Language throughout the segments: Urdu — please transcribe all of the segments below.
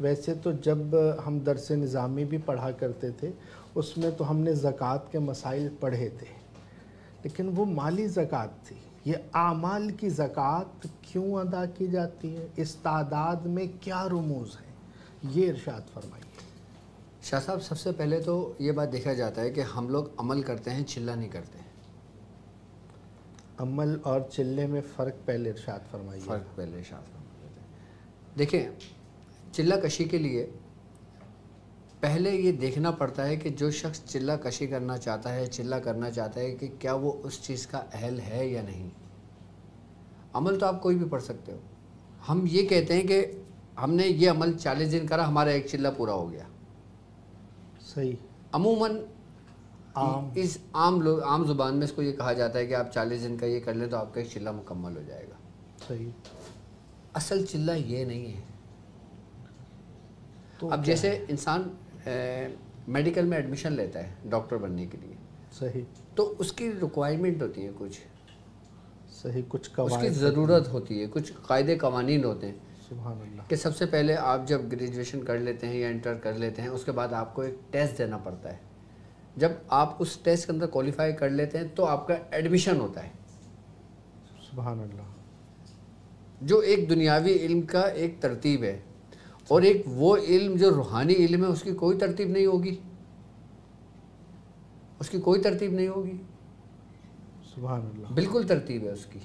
ویسے تو جب ہم درس نظامی بھی پڑھا کرتے تھے اس میں تو ہم نے زکوٰۃ کے مسائل پڑھے تھے، لیکن وہ مالی زکوٰۃ تھی۔ یہ اعمال کی زکوٰۃ کیوں ادا کی جاتی ہے؟ اس تعداد میں کیا رموز ہیں؟ یہ ارشاد فرمائیے۔ شاہ صاحب، سب سے پہلے تو یہ بات دیکھا جاتا ہے کہ ہم لوگ عمل کرتے ہیں، چلہ نہیں کرتے ہیں۔ عمل اور چلے میں فرق پہلے ارشاد فرمائیے۔ فرق پہلے ارشاد فرمائیے۔ دیکھیں، چلہ کشی کے لیے پہلے یہ دیکھنا پڑتا ہے کہ جو شخص چلہ کشی کرنا چاہتا ہے، چلہ کرنا چاہتا ہے، کہ کیا وہ اس چیز کا اہل ہے یا نہیں۔ عمل تو آپ کوئی بھی پڑھ سکتے ہو۔ ہم یہ کہتے ہیں کہ ہم نے یہ عمل 40 دن کرا، ہمارا ایک چلہ پورا ہو گیا۔ صحیح۔ عموماً اس عام زبان میں اس کو یہ کہا جاتا ہے کہ آپ 40 دن کا یہ کر لیں تو آپ کا ایک چلہ مکمل ہو جائے گا۔ صحیح۔ اصل چلہ یہ نہیں ہے۔ تو اب جیسے انسان میڈیکل میں ایڈمیشن لیتا ہے ڈاکٹر بننے کے لیے، صحیح، تو اس کی ریکوائرمنٹ ہوتی ہے، کچھ صحیح، کچھ اس قواعد کی ضرورت ہوتی ہے، کچھ قاعدے قوانین ہوتے ہیں سبحان اللہ کہ سب سے پہلے آپ جب گریجویشن کر لیتے ہیں یا انٹر کر لیتے ہیں، اس کے بعد آپ کو ایک ٹیسٹ دینا پڑتا ہے۔ جب آپ اس ٹیسٹ کے اندر کوالیفائی کر لیتے ہیں تو آپ کا ایڈمیشن ہوتا ہے، سبحان اللہ، جو ایک دنیاوی علم کا ایک ترتیب ہے، اور ایک وہ علم جو روحانی علم ہے اس کی کوئی ترتیب نہیں ہوگی، اس کی کوئی ترتیب نہیں ہوگی، سبحان اللہ، بالکل ترتیب ہے اس کی۔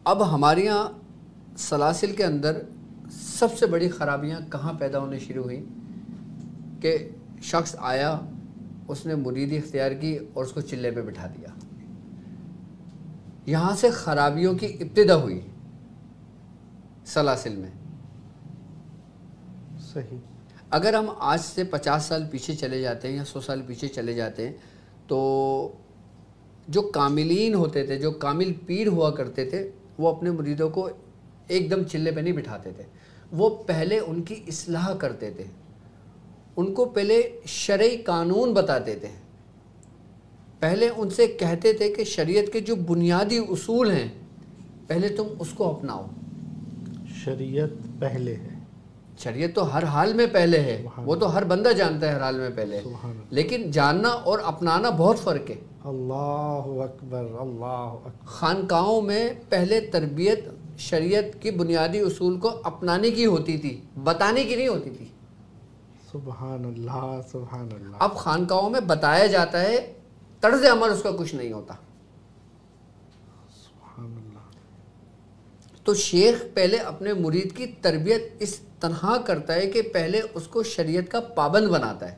اب ہمارے یہاں سلاسل کے اندر سب سے بڑی خرابیاں کہاں پیدا ہونے شروع ہوئیں کہ شخص آیا، اس نے مریدی اختیار کی اور اس کو چلے پہ بٹھا دیا۔ یہاں سے خرابیوں کی ابتدا ہوئی سلاسل میں۔ صحیح، اگر ہم آج سے 50 سال پیچھے چلے جاتے ہیں یا 100 سال پیچھے چلے جاتے ہیں تو جو کاملین ہوتے تھے، جو کامل پیر ہوا کرتے تھے، وہ اپنے مریدوں کو ایک دم چلے پہ نہیں بٹھاتے تھے، وہ پہلے ان کی اصلاح کرتے تھے، ان کو پہلے شرعی قانون بتاتے تھے، پہلے ان سے کہتے تھے کہ شریعت کے جو بنیادی اصول ہیں پہلے تم اس کو اپناؤ۔ شریعت پہلے ہے، شریعت تو ہر حال میں پہلے ہے، وہ تو ہر بندہ جانتا ہے ہر حال میں پہلے، لیکن جاننا اور اپنانا بہت فرق ہے۔ اللہ اکبر، اللہ اکبر۔ خانقاہوں میں پہلے تربیت شریعت کی بنیادی اصول کو اپنانے کی ہوتی تھی، بتانے کی نہیں ہوتی تھی۔ سبحان اللہ، سبحان اللہ۔ اب خانقاہوں میں بتایا جاتا ہے، طرز عمل اس کا کچھ نہیں ہوتا۔ سبحان اللہ۔ تو شیخ پہلے اپنے مرید کی تربیت اس طرح کرتا ہے کہ پہلے اس کو شریعت کا پابند بناتا ہے،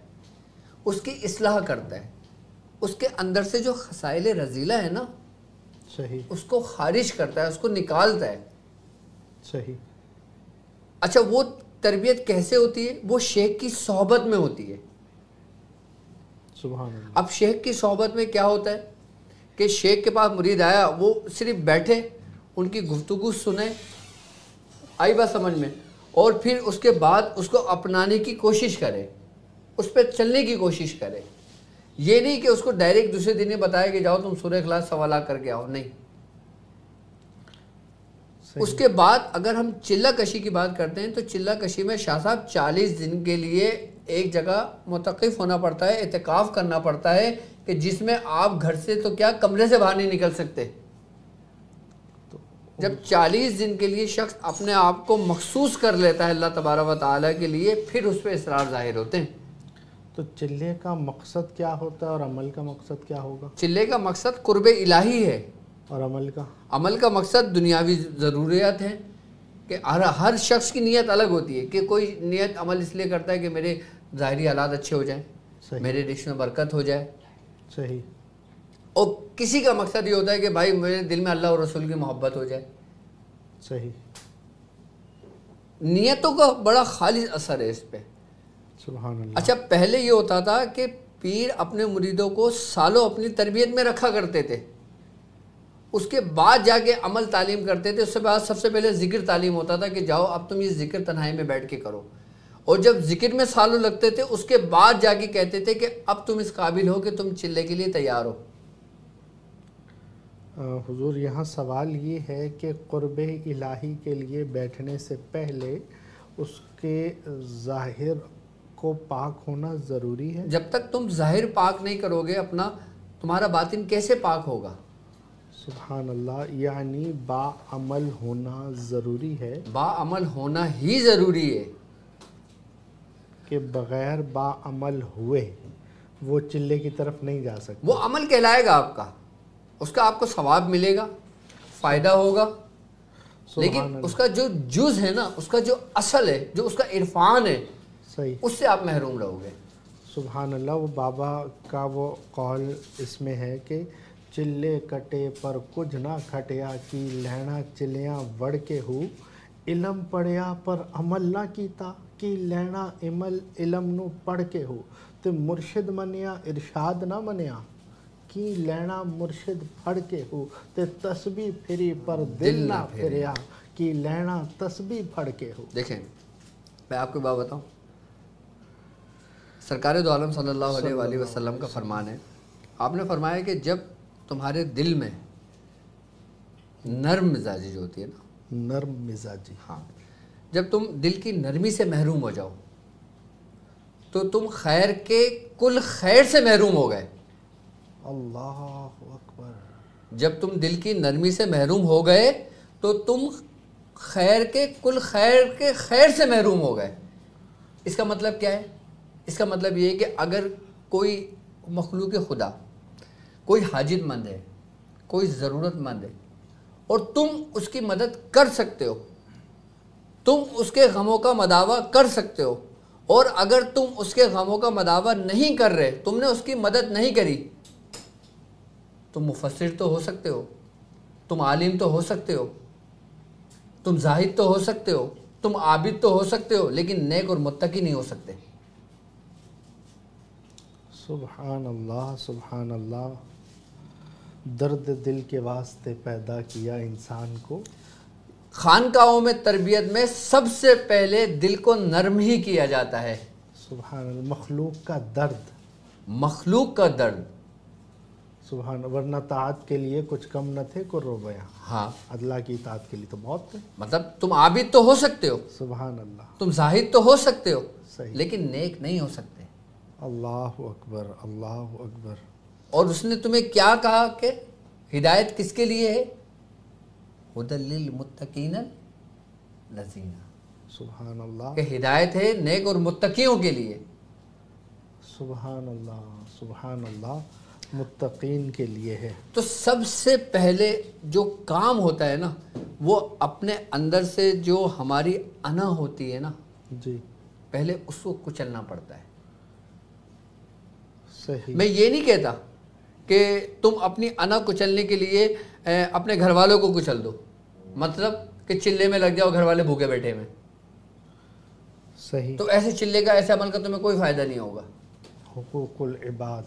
اس کی اصلاح کرتا ہے، اس کے اندر سے جو خصائل رذیلہ ہے نا، صحیح، اس کو خارج کرتا ہے، اس کو نکالتا ہے۔ صحیح۔ اچھا، وہ تربیت کیسے ہوتی ہے؟ وہ شیخ کی صحبت میں ہوتی ہے۔ سبحان اللہ۔ اب شیخ کی صحبت میں کیا ہوتا ہے کہ شیخ کے پاس مرید آیا، وہ صرف بیٹھے، ان کی گفتگو سنیں، آئی بات سمجھ میں، اور پھر اس کے بعد اس کو اپنانے کی کوشش کرے، اس پہ چلنے کی کوشش کرے۔ یہ نہیں کہ اس کو ڈائریکٹ دوسرے دن یہ بتایا کہ جاؤ تم سورہ اخلاص سوالہ کر کے آؤ، نہیں۔ اس کے بعد اگر ہم چلہ کشی کی بات کرتے ہیں تو چلہ کشی میں شاہ صاحب 40 دن کے لیے ایک جگہ متوقف ہونا پڑتا ہے، اعتکاف کرنا پڑتا ہے، کہ جس میں آپ گھر سے تو کیا کمرے سے باہر نہیں نکل سکتے۔ جب 40 دن کے لیے شخص اپنے آپ کو مخصوص کر لیتا ہے اللہ تبارک و تعالیٰ کے لیے، پھر اس پہ اسرار ظاہر ہوتے ہیں۔ تو چلے کا مقصد کیا ہوتا ہے اور عمل کا مقصد کیا ہوگا؟ چلے کا مقصد قرب الہی ہے، اور عمل کا مقصد دنیاوی ضروریات ہیں، کہ ہر شخص کی نیت الگ ہوتی ہے، کہ کوئی نیت عمل اس لیے کرتا ہے کہ میرے ظاہری حالات اچھے ہو جائیں، میرے رزق میں برکت ہو جائے، صحیح، اور کسی کا مقصد یہ ہوتا ہے کہ بھائی میرے دل میں اللہ اور رسول کی محبت ہو جائے۔ صحیح۔ نیتوں کا بڑا خالص اثر ہے اس پہ۔ سبحان اللہ۔ اچھا، پہلے یہ ہوتا تھا کہ پیر اپنے مریدوں کو سالوں اپنی تربیت میں رکھا کرتے تھے، اس کے بعد جا کے عمل تعلیم کرتے تھے۔ اس سے بعد سب سے پہلے ذکر تعلیم ہوتا تھا کہ جاؤ اب تم یہ ذکر تنہائی میں بیٹھ کے کرو، اور جب ذکر میں سالوں لگتے تھے اس کے بعد جا کے کہتے تھے کہ اب تم اس قابل ہو کہ تم چلے کے لیے تیار ہو۔ حضور یہاں سوال یہ ہے کہ قرب الہی کے لیے بیٹھنے سے پہلے اس کے ظاہر کو پاک ہونا ضروری ہے؟ جب تک تم ظاہر پاک نہیں کرو گے اپنا، تمہارا باطن کیسے پاک ہوگا؟ سبحان اللہ، یعنی با عمل ہونا ضروری ہے؟ با عمل ہونا ہی ضروری ہے کہ بغیر با عمل ہوئے وہ چلے کی طرف نہیں جا سکتے؟ وہ عمل کہلائے گا آپ کا، اس کا آپ کو ثواب ملے گا، فائدہ ہوگا، لیکن اس کا جو جز ہے نا، اس کا جو اصل ہے، جو اس کا عرفان ہے، صحیح، اس سے آپ محروم رہو گے۔ سبحان اللہ۔ وہ بابا کا وہ قول اس میں ہے کہ چلے کٹے پر کچھ نہ کھٹیا کی لہنا چلیاں وڑ کے ہو، علم پڑھیا پر عمل نہ کیتا کی لہنا علم نو پڑھ کے ہو، تے مرشد منیا ارشاد نہ منیا کی لہنا مرشد پڑھ کے ہو، تے تسبیح پھری پر دل نہ پھریا کی لہنا تسبیح پڑھ کے ہو۔ دیکھیں، میں آپ کو بات بتاؤں، سرکار دو عالم صلی اللہ علیہ وآلہ وسلم کا فرمان ہے، آپ نے فرمایا کہ جب تمہارے دل میں نرم مزاجی جو ہوتی ہے نا، نرم مزاجی، ہاں، جب تم دل کی نرمی سے محروم ہو جاؤ تو تم خیر کے کل خیر سے محروم ہو گئے۔ اللہ اکبر۔ جب تم دل کی نرمی سے محروم ہو گئے تو تم خیر کے کل خیر سے محروم ہو گئے۔ اس کا مطلب کیا ہے؟ اس کا مطلب یہ ہے کہ اگر کوئی مخلوق خدا، کوئی حاجت مند ہے، کوئی ضرورت مند ہے، اور تم اس کی مدد کر سکتے ہو، تم اس کے غموں کا مداوع کر سکتے ہو، اور اگر تم اس کے غموں کا مداوع نہیں کر رہے، تم نے اس کی مدد نہیں کری، تم مفسر تو ہو سکتے ہو، تم عالم تو ہو سکتے ہو، تم زاہد تو ہو سکتے ہو، تم عابد تو ہو سکتے ہو، لیکن نیک اور متقی نہیں ہو سکتے۔ سبحان اللہ، سبحان اللہ۔ درد دل کے واسطے پیدا کیا انسان کو۔ خانقاہوں میں تربیت میں سب سے پہلے دل کو نرم ہی کیا جاتا ہے۔ سبحان اللہ، مخلوق کا درد، مخلوق کا درد، سبحان، ورنہ طاعت کے لیے کچھ کم نہ تھے قر و بیاں، ہاں، اللہ کی اطاعت کے لیے تو بہت تھے۔ مطلب تم عابد تو ہو سکتے ہو، سبحان اللہ، تم زاہد تو ہو سکتے ہو، صحیح، لیکن نیک نہیں ہو سکتے۔ اللہ اکبر، اللہ اکبر۔ اور اس نے تمہیں کیا کہا کہ ہدایت کس کے لیے ہے؟ ھدی للمتقین الذین، سبحان اللہ، کہ ہدایت ہے نیک اور متقیوں کے لیے۔ سبحان اللہ، سبحان اللہ، متقین کے لیے ہے۔ تو سب سے پہلے جو کام ہوتا ہے نا، وہ اپنے اندر سے جو ہماری انا ہوتی ہے نا، جی، پہلے اس کو کچلنا پڑتا ہے۔ صحیح، میں یہ نہیں کہتا کہ تم اپنی انا کچلنے کے لیے اپنے گھر والوں کو کچل دو، مطلب کہ چلے میں لگ جاؤ، گھر والے بھوکے بیٹھے میں، صحیح، تو ایسے چلے کا، ایسے عمل کا تمہیں کوئی فائدہ نہیں ہوگا۔ حقوق العباد،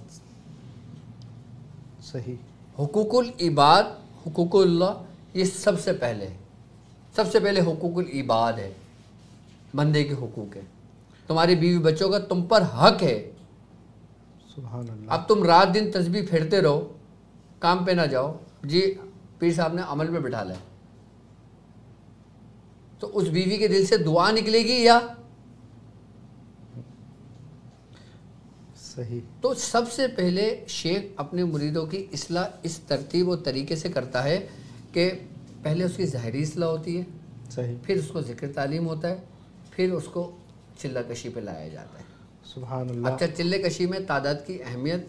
صحیح، حقوق العباد، حقوق اللہ، یہ سب سے پہلے ہے، سب سے پہلے حقوق العباد ہے، بندے کے حقوق ہے، تمہاری بیوی بچوں کا تم پر حق ہے۔ سبحان اللہ۔ اب تم رات دن تسبیح پھیرتے رہو، کام پہ نہ جاؤ، جی پیر صاحب نے عمل پہ بٹھا لیا، تو اس بیوی کے دل سے دعا نکلے گی یا؟ صحیح، تو سب سے پہلے شیخ اپنے مریدوں کی اصلاح اس ترتیب و طریقے سے کرتا ہے کہ پہلے اس کی ظاہری اصلاح ہوتی ہے، صحیح، پھر اس کو ذکر تعلیم ہوتا ہے، پھر اس کو چلہ کشی پہ لایا جاتا ہے۔ سبحان اللہ۔ اچھا، چلے کشی میں تعداد کی اہمیت،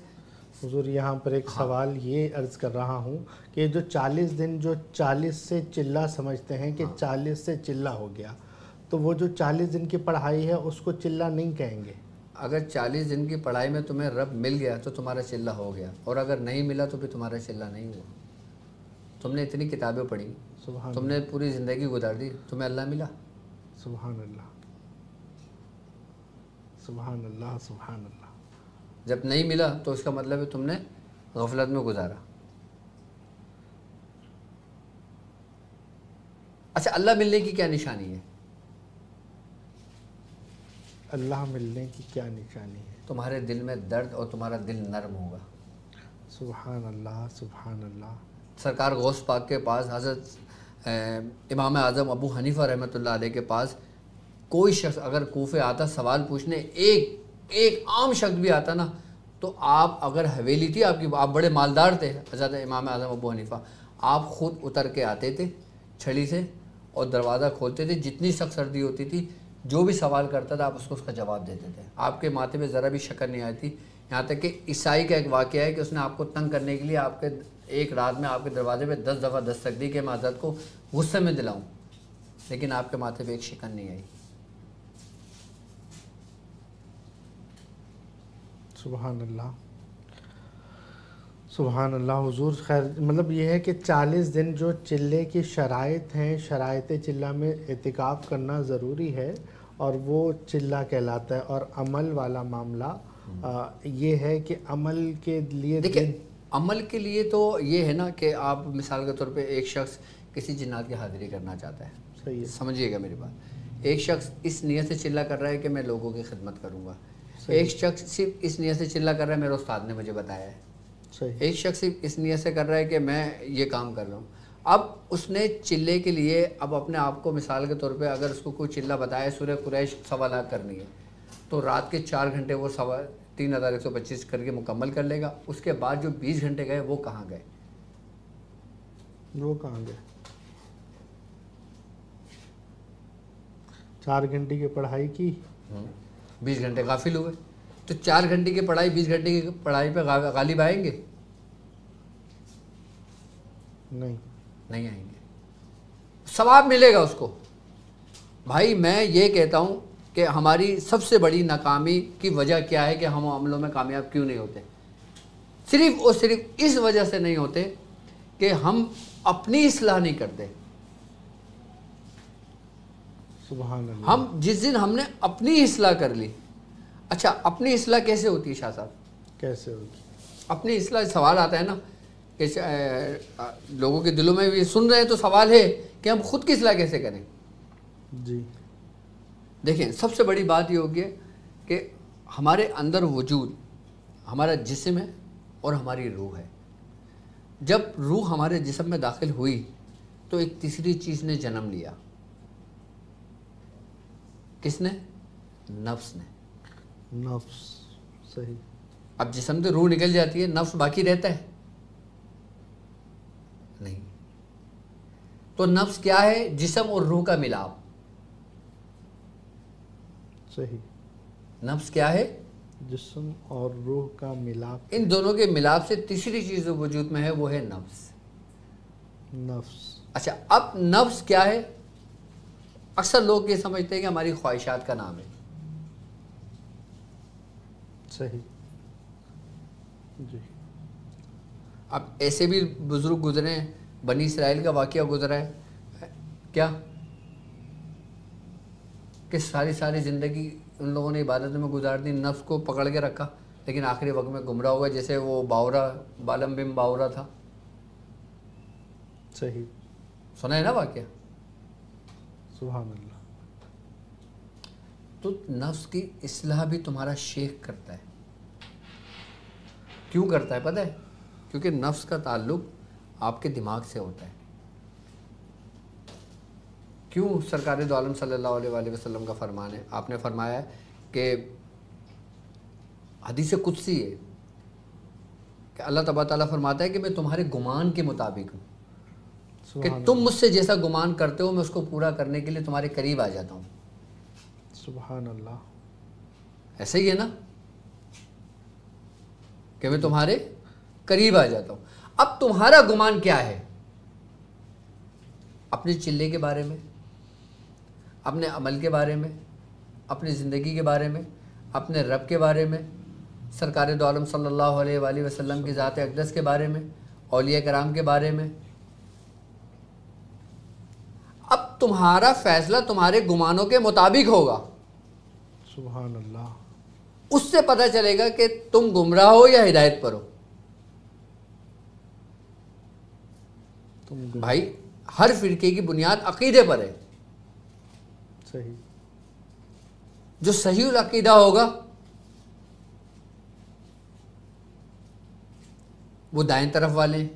حضور یہاں پر ایک سوال یہ عرض کر رہا ہوں کہ جو 40 دن جو 40 سے چلہ سمجھتے ہیں کہ 40 سے چلہ ہو گیا، تو وہ جو 40 دن کی پڑھائی ہے اس کو چلہ نہیں کہیں گے؟ اگر 40 دن کی پڑھائی میں تمہیں رب مل گیا تو تمہارا چلہ ہو گیا، اور اگر نہیں ملا تو پھر تمہارا چلہ نہیں ہوا۔ تم نے اتنی کتابیں پڑھی، سبحان تم نے پوری زندگی گزار دی، تمہیں اللہ ملا؟ سبحان اللہ، سبحان اللہ، سبحان اللہ۔ جب نہیں ملا تو اس کا مطلب ہے تم نے غفلت میں گزارا۔ اچھا، اللہ ملنے کی کیا نشانی ہے؟ اللہ ملنے کی کیا نشانی ہے؟ تمہارے دل میں درد اور تمہارا دل نرم ہوگا۔ سبحان اللہ، سبحان اللہ۔ سرکار غوث پاک کے پاس، حضرت امام اعظم ابو حنیفہ رحمۃ اللہ علیہ کے پاس کوئی شخص اگر کوفے آتا سوال پوچھنے، ایک عام شخص بھی آتا نا، تو آپ اگر حویلی تھی آپ کی، آپ بڑے مالدار تھے حضرت امام اعظم ابو حنیفہ، آپ خود اتر کے آتے تھے چھڑی سے اور دروازہ کھولتے تھے، جتنی سخت سردی ہوتی تھی جو بھی سوال کرتا تھا آپ اس کو اس کا جواب دیتے تھے، آپ کے ماتھے پہ ذرا بھی شکر نہیں آئی تھی۔ یہاں تک کہ عیسائی کا ایک واقعہ ہے کہ اس نے آپ کو تنگ کرنے کے لیے آپ کے ایک رات میں آپ کے دروازے پہ 10 دفعہ دستک دی کہ میں حضرت کو غصے میں دلاؤں، لیکن آپ کے ماتھے پہ ایک شکن نہیں آئی۔ سبحان اللہ، سبحان اللہ حضور۔ خیر مطلب یہ ہے کہ 40 دن جو چلے کی شرائط ہیں، شرائط چلہ میں اعتکاف کرنا ضروری ہے، اور وہ چلہ کہلاتا ہے۔ اور عمل والا معاملہ یہ ہے کہ عمل کے لیے دیکھیں، عمل کے لیے تو یہ ہے نا کہ آپ مثال کے طور پہ ایک شخص کسی جنات کی حاضری کرنا چاہتا ہے، صحیح ہے، سمجھیے گا میری بات، ایک شخص اس نیت سے چلہ کر رہا ہے کہ میں لوگوں کی خدمت کروں گا، ایک شخص صرف اس نیت سے چلہ کر رہا ہے میرے استاد نے مجھے بتایا ہے، صحیح، ایک شخص صرف اس نیت سے کر رہا ہے کہ میں یہ کام کر رہا ہوں۔ اب اس نے چلے کے لیے اب اپنے آپ کو مثال کے طور پہ اگر اس کو کوئی چلہ بتایا سورہ قریش 1.25 لاکھ کرنی ہے تو رات کے 4 گھنٹے وہ 3125 کر کے مکمل کر لے گا، اس کے بعد جو 20 گھنٹے گئے وہ کہاں گئے؟ وہ کہاں گئے؟ 4 گھنٹے کی پڑھائی کی، 20 گھنٹے غافل ہوئے، تو 4 گھنٹے کی پڑھائی 20 گھنٹے کی پڑھائی پہ غالب آئیں گے؟ نہیں آئیں گے، ثواب ملے گا اس کو۔ بھائی میں یہ کہتا ہوں کہ ہماری سب سے بڑی ناکامی کی وجہ کیا ہے کہ ہم عملوں میں کامیاب کیوں نہیں ہوتے؟ صرف اور صرف اس وجہ سے نہیں ہوتے کہ ہم اپنی اصلاح نہیں کرتے۔ سبحان اللہ، ہم جس دن ہم نے اپنی اصلاح کر لی، اچھا اپنی اصلاح کیسے ہوتی ہے شاہ صاحب؟ کیسے ہوگی؟ اپنی اصلاح سوال آتا ہے نا کہ لوگوں کے دلوں میں بھی سن رہے ہیں تو سوال ہے کہ ہم خود کی اصلاح کیسے کریں؟ جی دیکھیں سب سے بڑی بات یہ ہوگی کہ ہمارے اندر وجود، ہمارا جسم ہے اور ہماری روح ہے۔ جب روح ہمارے جسم میں داخل ہوئی تو ایک تیسری چیز نے جنم لیا۔ کس نے؟ نفس نے۔ نفس، صحیح۔ اب جسم سے روح نکل جاتی ہے، نفس باقی رہتا ہے؟ نہیں۔ تو نفس کیا ہے؟ جسم اور روح کا ملاپ۔ صحیح۔ نفس کیا ہے؟ جسم اور روح کا ملاپ۔ ان دونوں کے ملاپ سے تیسری چیز جو وجود میں ہے وہ ہے نفس۔ نفس، اچھا اب نفس کیا ہے؟ اکثر لوگ یہ سمجھتے ہیں کہ ہماری خواہشات کا نام ہے۔ صحیح، جی۔ اب ایسے بھی بزرگ گزرے ہیں، بنی اسرائیل کا واقعہ گزرا ہے کیا کہ ساری زندگی ان لوگوں نے عبادت میں گزار دی، نفس کو پکڑ کے رکھا، لیکن آخری وقت میں گمراہ ہوا، جیسے وہ باورا، بالم بن باورا تھا، صحیح، سنا ہے نا واقعہ؟ سبحان اللہ۔ تو نفس کی اصلاح بھی تمہارا شیخ کرتا ہے۔ کیوں کرتا ہے پتہ ہے؟ کیونکہ نفس کا تعلق آپ کے دماغ سے ہوتا ہے۔ کیوں؟ سرکار دو عالم صلی اللہ علیہ وآلہ وسلم کا فرمان ہے، آپ نے فرمایا ہے کہ حدیث قدسی ہے کہ اللہ تبارک تعالیٰ فرماتا ہے کہ میں تمہارے گمان کے مطابق ہوں، کہ تم مجھ سے جیسا گمان کرتے ہو میں اس کو پورا کرنے کے لیے تمہارے قریب آ جاتا ہوں۔ سبحان اللہ، ایسا ہی ہے نا کہ میں تمہارے قریب آ جاتا ہوں۔ اب تمہارا گمان کیا ہے؟ اپنے چلے کے بارے میں، اپنے عمل کے بارے میں، اپنی زندگی کے بارے میں، اپنے رب کے بارے میں، سرکار دو عالم صلی اللہ علیہ وآلہ وسلم کی ذات اقدس کے بارے میں، اولیاء کرام کے بارے میں۔ اب تمہارا فیصلہ تمہارے گمانوں کے مطابق ہوگا۔ سبحان اللہ، اس سے پتہ چلے گا کہ تم گمراہ ہو یا ہدایت پر ہو۔ بھائی ہر فرقے کی بنیاد عقیدے پر ہے۔ صحیح، جو صحیح العقیدہ ہوگا وہ دائیں طرف والے ہیں،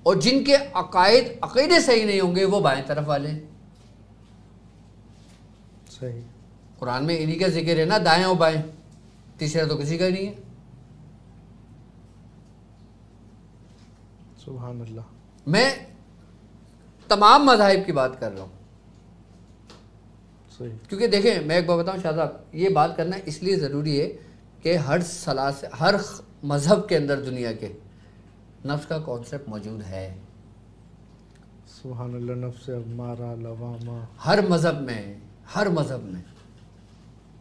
اور جن کے عقیدے صحیح نہیں ہوں گے وہ بائیں طرف والے ہیں. صحیح. قرآن میں انہی کا ذکر ہے نا، دائیں اور بائیں، تیسرا تو کسی کا ہی نہیں ہے. سبحان اللہ. میں تمام مذاہب کی بات کر رہا ہوں. صحیح. کیونکہ دیکھیں میں ایک بات بتاؤں شاہ صاحب، یہ بات کرنا اس لیے ضروری ہے کہ ہر مذہب کے اندر دنیا کے نفس کا کانسیپٹ موجود ہے. سبحان اللہ. نفس امارہ لوامہ ہر مذہب میں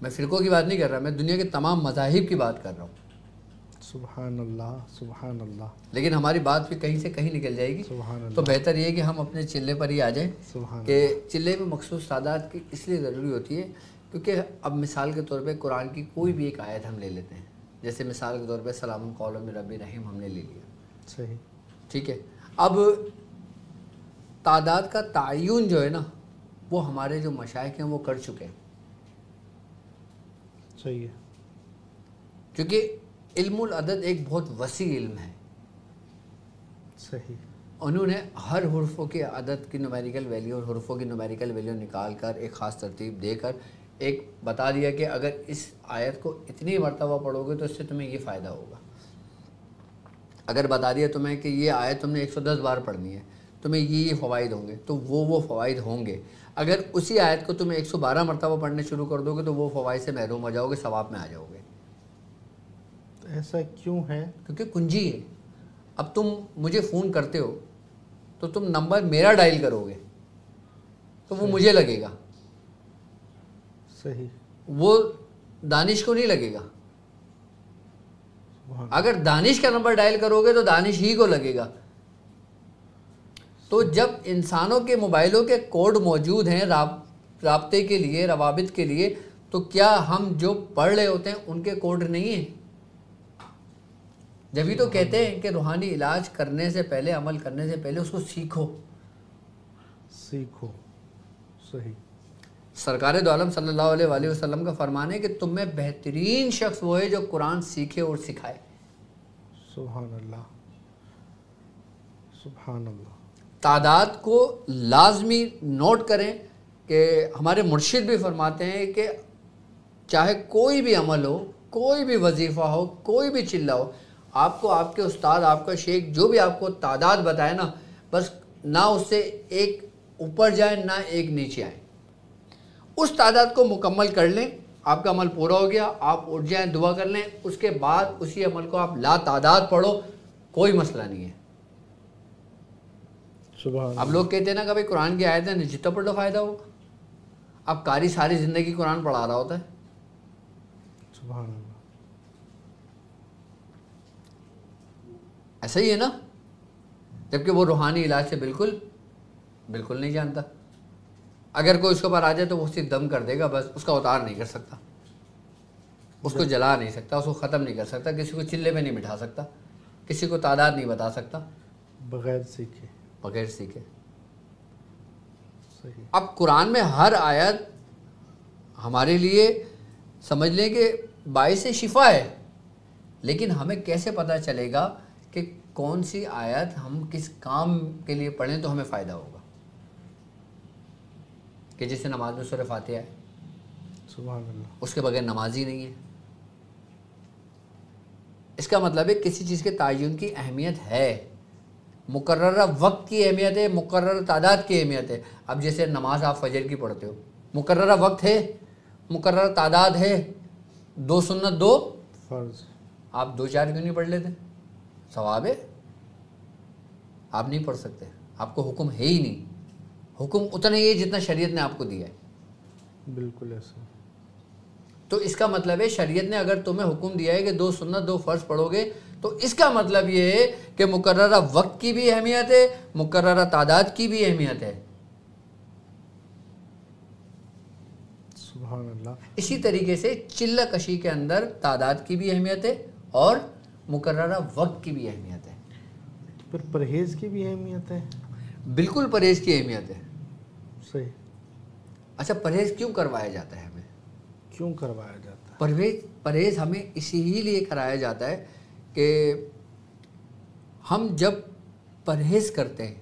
میں فرقوں کی بات نہیں کر رہا، میں دنیا کے تمام مذاہب کی بات کر رہا ہوں. سبحان اللہ. سبحان اللہ. لیکن ہماری بات بھی کہیں سے کہیں نکل جائے گی. سبحان اللہ. تو بہتر یہ ہے کہ ہم اپنے چلے پر ہی آ جائیں. سبحان کہ چلے میں مخصوص تعداد کی اس لیے ضروری ہوتی ہے کیونکہ اب مثال کے طور پہ قرآن کی کوئی بھی ایک آیت ہم لے لیتے ہیں، جیسے مثال کے طور پہ سلام قول من رب رحیم ہم نے لے لیا. صحیح. ٹھیک ہے. اب تعداد کا تعین جو ہے نا وہ ہمارے جو مشائخ ہیں وہ کر چکے ہیں. صحیح ہے. کیونکہ علم العدد ایک بہت وسیع علم ہے. صحیح. انہوں نے ہر حرفوں کے عدد کی نومیریکل ویلیو اور حرفوں کی نومیریکل ویلیو نکال کر ایک خاص ترتیب دے کر ایک بتا دیا کہ اگر اس آیت کو اتنی مرتبہ پڑھو گے تو اس سے تمہیں یہ فائدہ ہوگا. اگر بتا دیا تمہیں کہ یہ آیت تم نے 110 بار پڑھنی ہے، تمہیں یہ فوائد ہوں گے، تو وہ فوائد ہوں گے. اگر اسی آیت کو تم 112 مرتبہ پڑھنے شروع کر دو گے تو وہ فوائد سے محروم ہو جاؤ گے، ثواب میں آ جاؤ گے. ایسا کیوں ہے؟ کیونکہ کنجی ہے. اب تم مجھے فون کرتے ہو تو تم نمبر میرا ڈائل کرو گے تو وہ مجھے لگے گا. صحیح. وہ دانش کو نہیں لگے گا. اگر دانش کا نمبر ڈائل کرو گے تو دانش ہی کو لگے گا. تو جب انسانوں کے موبائلوں کے کوڈ موجود ہیں رابطے کے لیے، روابط کے لیے، تو کیا ہم جو پڑھ رہے ہوتے ہیں ان کے کوڈ نہیں ہیں؟ جبھی تو کہتے ہیں کہ روحانی علاج کرنے سے پہلے، عمل کرنے سے پہلے اس کو سیکھو. صحیح. سرکار دو عالم صلی اللہ علیہ وآلہ وسلم کا فرمان ہے کہ تم میں بہترین شخص وہ ہے جو قرآن سیکھے اور سکھائے. سبحان اللہ. سبحان اللہ. تعداد کو لازمی نوٹ کریں کہ ہمارے مرشد بھی فرماتے ہیں کہ چاہے کوئی بھی عمل ہو، کوئی بھی وظیفہ ہو، کوئی بھی چلہ ہو، آپ کو آپ کے استاد، آپ کا شیخ جو بھی آپ کو تعداد بتائے نا، بس نہ اس سے ایک اوپر جائیں نہ ایک نیچے آئیں. اس تعداد کو مکمل کر لیں، آپ کا عمل پورا ہو گیا، آپ اٹھ جائیں، دعا کر لیں، اس کے بعد اسی عمل کو آپ لا تعداد پڑھو، کوئی مسئلہ نہیں ہے. اب لوگ کہتے ہیں نا کہ بھائی قرآن کی آیتیں جتنا پڑھ لو فائدہ ہوگا. اب قاری ساری زندگی قرآن پڑھا رہا ہوتا ہے. سبحان اللہ. ایسا ہی ہے نا، جبکہ وہ روحانی علاج سے بالکل نہیں جانتا. اگر کوئی اس کے اوپر آ جائے تو وہ صرف دم کر دے گا، بس اس کا اتار نہیں کر سکتا، اس کو جلا نہیں سکتا، اس کو ختم نہیں کر سکتا، کسی کو چلے میں نہیں بٹھا سکتا، کسی کو تعداد نہیں بتا سکتا بغیر سیکھے. صحیح. اب قرآن میں ہر آیت ہمارے لیے سمجھ لیں کہ باعث شفا ہے، لیکن ہمیں کیسے پتہ چلے گا کہ کون سی آیت ہم کس کام کے لیے پڑھیں تو ہمیں فائدہ ہوگا؟ کہ جیسے نماز میں سورہ فاتحہ ہے، سبحان اللہ، اس کے بغیر نماز ہی نہیں ہے. اس کا مطلب ہے کسی چیز کے تعین کی اہمیت ہے، مقررہ وقت کی اہمیت ہے، مقررہ تعداد کی اہمیت ہے. اب جیسے نماز آپ فجر کی پڑھتے ہو، مقررہ وقت ہے، مقررہ تعداد ہے، 2 سنت 2 فرض. آپ 2-4 کیوں نہیں پڑھ لیتے؟ ثواب ہے. آپ نہیں پڑھ سکتے، آپ کو حکم ہے ہی نہیں. حکم اتنا ہی ہے جتنا شریعت نے آپ کو دیا ہے. بالکل ایسا. تو اس کا مطلب ہے شریعت نے اگر تمہیں حکم دیا ہے کہ 2 سنت 2 فرض پڑھو گے تو اس کا مطلب یہ ہے کہ مقررہ وقت کی بھی اہمیت ہے، مقررہ تعداد کی بھی اہمیت ہے. سبحان اللہ. اسی طریقے سے چلہ کشی کے اندر تعداد کی بھی اہمیت ہے اور مقررہ وقت کی بھی اہمیت ہے. پھر پرہیز کی بھی اہمیت ہے. بالکل پرہیز کی اہمیت ہے. صحیح. اچھا پرہیز کیوں کروایا جاتا ہے؟ ہمیں کیوں کروایا جاتا ہے؟ پرہیز ہمیں اسی ہی لیے کرایا جاتا ہے کہ ہم جب پرہیز کرتے ہیں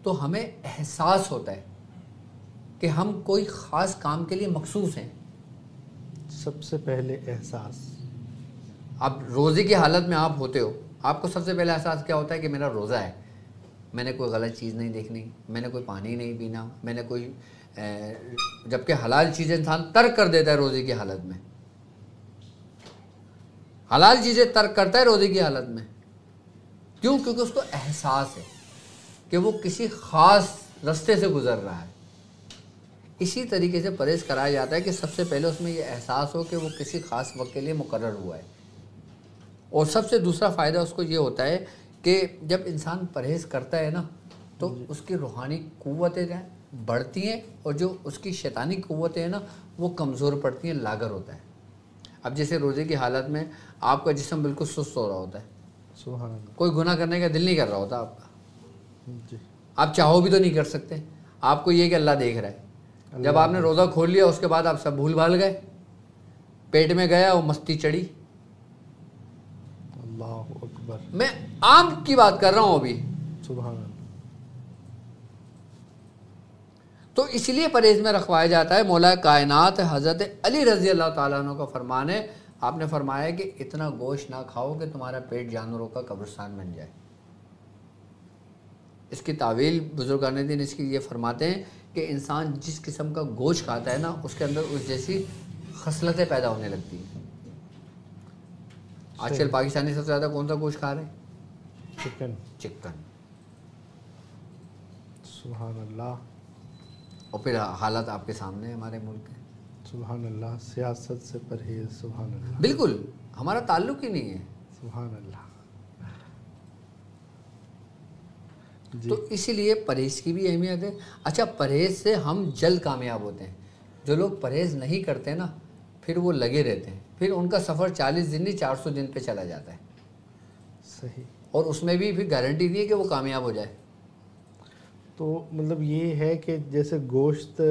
تو ہمیں احساس ہوتا ہے کہ ہم کوئی خاص کام کے لیے مخصوص ہیں. سب سے پہلے احساس. اب روزے کی حالت میں آپ ہوتے ہو, آپ کو سب سے پہلے احساس کیا ہوتا ہے کہ میرا روزہ ہے, میں نے کوئی غلط چیز نہیں دیکھنی, میں نے کوئی پانی نہیں پینا, میں نے کوئی جبکہ حلال چیزیں انسان ترک کر دیتا ہے روزے کی حالت میں, حلال چیزیں ترک کرتا ہے روزے کی حالت میں. کیوں؟ کیونکہ اس کو احساس ہے کہ وہ کسی خاص راستے سے گزر رہا ہے. اسی طریقے سے پرہیز کرایا جاتا ہے کہ سب سے پہلے اس میں یہ احساس ہو کہ وہ کسی خاص وقت کے لیے مقرر ہوا ہے. اور سب سے دوسرا فائدہ اس کو یہ ہوتا ہے کہ جب انسان پرہیز کرتا ہے نا تو اس کی روحانی قوتیں بڑھتی ہیں اور جو اس کی شیطانی قوتیں ہیں نا وہ کمزور پڑتی ہیں, لاغر ہوتا ہے. اب جیسے روزے کی حالت میں آپ کا جسم بالکل سست ہو رہا ہوتا ہے, سبحان اللہ. کوئی گناہ کرنے کا دل نہیں کر رہا ہوتا آپ کا, جی. آپ چاہو بھی تو نہیں کر سکتے, آپ کو یہ کہ اللہ دیکھ رہا ہے. جب آپ نے روزہ کھول لیا اس کے بعد آپ سب بھول بھال گئے, پیٹ میں گیا وہ مستی چڑھی. اللہ اکبر. میں عام کی بات کر رہا ہوں ابھی. سبحان اللہ. تو اس لیے پرہیز میں رکھوایا جاتا ہے. مولا کائنات حضرت علی رضی اللہ تعالیٰ عنہ کا فرمان ہے, آپ نے فرمایا کہ اتنا گوشت نہ کھاؤ کہ تمہارا پیٹ جانوروں کا قبرستان بن جائے. اس کی تعویل بزرگان دین اس کی یہ فرماتے ہیں کہ انسان جس قسم کا گوشت کھاتا ہے نا اس کے اندر اس جیسی خصلتیں پیدا ہونے لگتی ہیں. آج کل پاکستانی سب سے زیادہ کون سا گوشت کھا رہے ہیں؟ چکن. سبحان اللہ. اور پھر حالت آپ کے سامنے ہے ہمارے ملک کے. سبحان اللہ. سیاست سے پرہیز. سبحان اللہ. بالکل ہمارا تعلق ہی نہیں ہے. سبحان اللہ. تو اسی لیے پرہیز کی بھی اہمیت ہے. اچھا, پرہیز سے ہم جلد کامیاب ہوتے ہیں. جو لوگ پرہیز نہیں کرتے نا پھر وہ لگے رہتے ہیں, پھر ان کا سفر 40 دن نہیں 400 دن پہ چلا جاتا ہے. صحیح. اور اس میں بھی پھر گارنٹی دی ہے کہ وہ کامیاب ہو جائے. تو مطلب یہ ہے کہ جیسے گوشت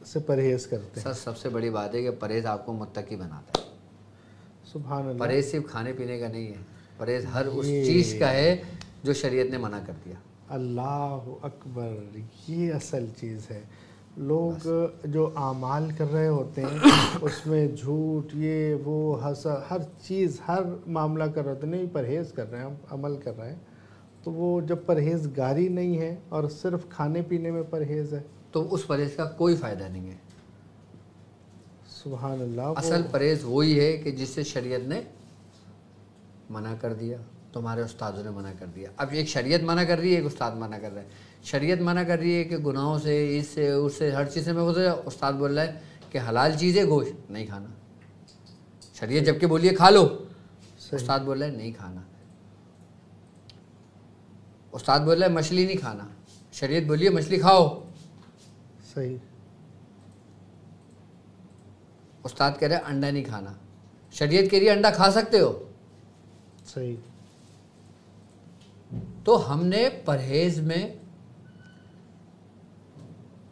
سے پرہیز کرتے ہیں. سر سب سے بڑی بات ہے کہ پرہیز آپ کو متقی بناتا ہے. سبحان اللہ. پرہیز صرف کھانے پینے کا نہیں ہے, پرہیز ہر اس چیز کا ہے جو شریعت نے منع کر دیا. اللہ اکبر. یہ اصل چیز ہے. لوگ جو اعمال کر رہے ہوتے ہیں اس میں جھوٹ, یہ وہ, حسد, ہر چیز, ہر معاملہ کر رہے ہوتے ہیں. نہیں, پرہیز کر رہے ہیں, ہم عمل کر رہے ہیں. تو وہ جب پرہیزگاری نہیں ہے اور صرف کھانے پینے میں پرہیز ہے تو اس پرہیز کا کوئی فائدہ نہیں ہے. سبحان اللہ. اصل پرہیز وہی ہے کہ جس سے شریعت نے منع کر دیا, تمہارے استادوں نے منع کر دیا. اب ایک شریعت منع کر رہی ہے, ایک استاد منع کر رہا ہے. شریعت منع کر رہی ہے کہ گناہوں سے, اس سے, اس سے, ہر چیز سے میں گزرے. استاد بول رہا ہے کہ حلال چیز ہے گوشت نہیں کھانا. شریعت جب کہ بولیے کھا لو, استاد بول رہا ہے نہیں کھانا. استاد بول رہا ہے مچھلی نہیں کھانا, شریعت بولیے مچھلی کھاؤ. صحیح. استاد کہہ رہا ہے انڈا نہیں کھانا, شریعت کہہ رہی ہے انڈا کھا سکتے ہو. صحیح. تو ہم نے پرہیز میں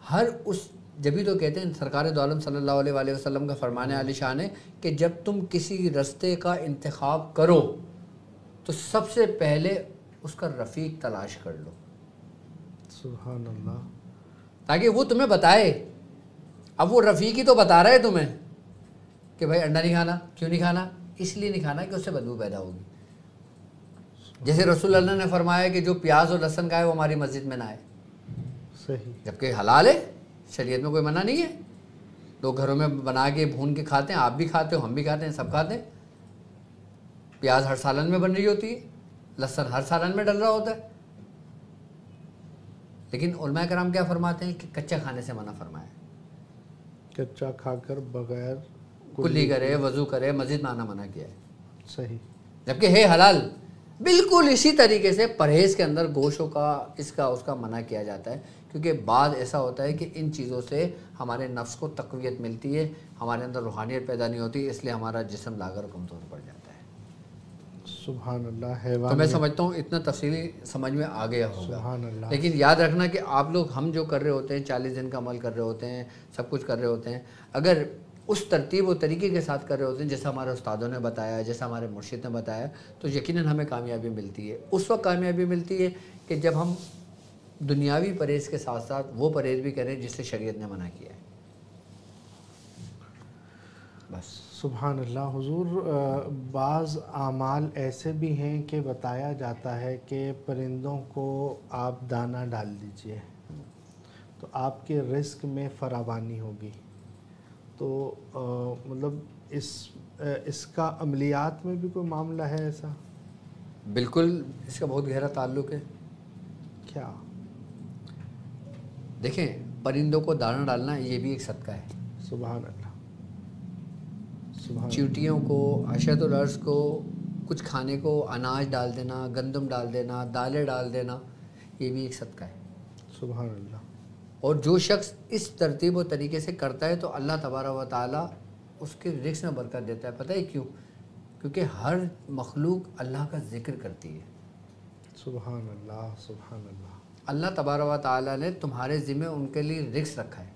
ہر اس, جبھی تو کہتے ہیں سرکار دو عالم صلی اللہ علیہ وآلہ وسلم کا فرمان عالی شان ہے کہ جب تم کسی رستے کا انتخاب کرو تو سب سے پہلے اس کا رفیق تلاش کر لو. سبحان اللہ. تاکہ وہ تمہیں بتائے. اب وہ رفیق ہی تو بتا رہا ہے تمہیں کہ بھائی انڈا نہیں کھانا. کیوں نہیں کھانا؟ اس لیے نہیں کھانا کہ اس سے بدبو پیدا ہوگی. جیسے رسول اللہ نے فرمایا کہ جو پیاز اور لہسن کھائے وہ ہماری مسجد میں نہ آئے. صحیح. جبکہ حلال ہے, شریعت میں کوئی منع نہیں ہے. لوگ گھروں میں بنا کے بھون کے کھاتے ہیں, آپ بھی کھاتے ہو, ہم بھی کھاتے ہیں, سب کھاتے ہیں. پیاز ہر سالن میں بن رہی ہوتی ہے, لہسن ہر سالن میں ڈل رہا ہوتا ہے. لیکن علماء کرام کیا فرماتے ہیں کہ کچا کھانے سے منع فرمایا ہے. کچا کھا کر بغیر کلی کرے, وضو کرے, مسجد میں آنا منع کیا ہے. صحیح. جبکہ ہے حلال. بالکل اسی طریقے سے پرہیز کے اندر گوشتوں کا, اس کا منع کیا جاتا ہے. کیونکہ بعد ایسا ہوتا ہے کہ ان چیزوں سے ہمارے نفس کو تقویت ملتی ہے, ہمارے اندر روحانیت پیدا نہیں ہوتی, اس لیے ہمارا جسم لاغر کمزور پڑ جاتا ہے. سبحان اللہ. حیوان تو میں سمجھتا ہوں اتنا تفصیلی سمجھ میں آ گیا ہوگا. سبحان اللہ. لیکن یاد رکھنا کہ آپ لوگ, ہم جو کر رہے ہوتے ہیں, 40 دن کا عمل کر رہے ہوتے ہیں, سب کچھ کر رہے ہوتے ہیں, اگر اس ترتیب و طریقے کے ساتھ کر رہے ہوتے ہیں جیسا ہمارے استادوں نے بتایا، جیسا ہمارے مرشد نے بتایا، تو یقیناً ہمیں کامیابی ملتی ہے۔ اس وقت کامیابی ملتی ہے کہ جب ہم دنیاوی پرہیز کے ساتھ ساتھ وہ پرہیز بھی کریں جس سے شریعت نے منع کیا ہے۔ بس سبحان اللہ۔ حضور بعض اعمال ایسے بھی ہیں کہ بتایا جاتا ہے کہ پرندوں کو آپ دانہ ڈال دیجئے تو آپ کے رزق میں فراوانی ہوگی، تو مطلب اس کا عملیات میں بھی کوئی معاملہ ہے ایسا؟ بالکل، اس کا بہت گہرا تعلق ہے۔ کیا؟ دیکھیں، پرندوں کو دانہ ڈالنا یہ بھی ایک صدقہ ہے۔ سبحان اللہ، سبحان چیونٹیوں کو، اشد الارض کو کچھ کھانے کو اناج ڈال دینا، گندم ڈال دینا، دالیں ڈال دینا، یہ بھی ایک صدقہ ہے۔ سبحان اللہ۔ اور جو شخص اس ترتیب و طریقے سے کرتا ہے تو اللہ تبارک و تعالیٰ اس کے رزق میں برکت دیتا ہے۔ پتہ ہے کیوں؟ کیونکہ ہر مخلوق اللہ کا ذکر کرتی ہے۔ سبحان اللہ، سبحان اللہ۔ اللہ تبارک و تعالیٰ نے تمہارے ذمہ ان کے لیے رزق رکھا ہے۔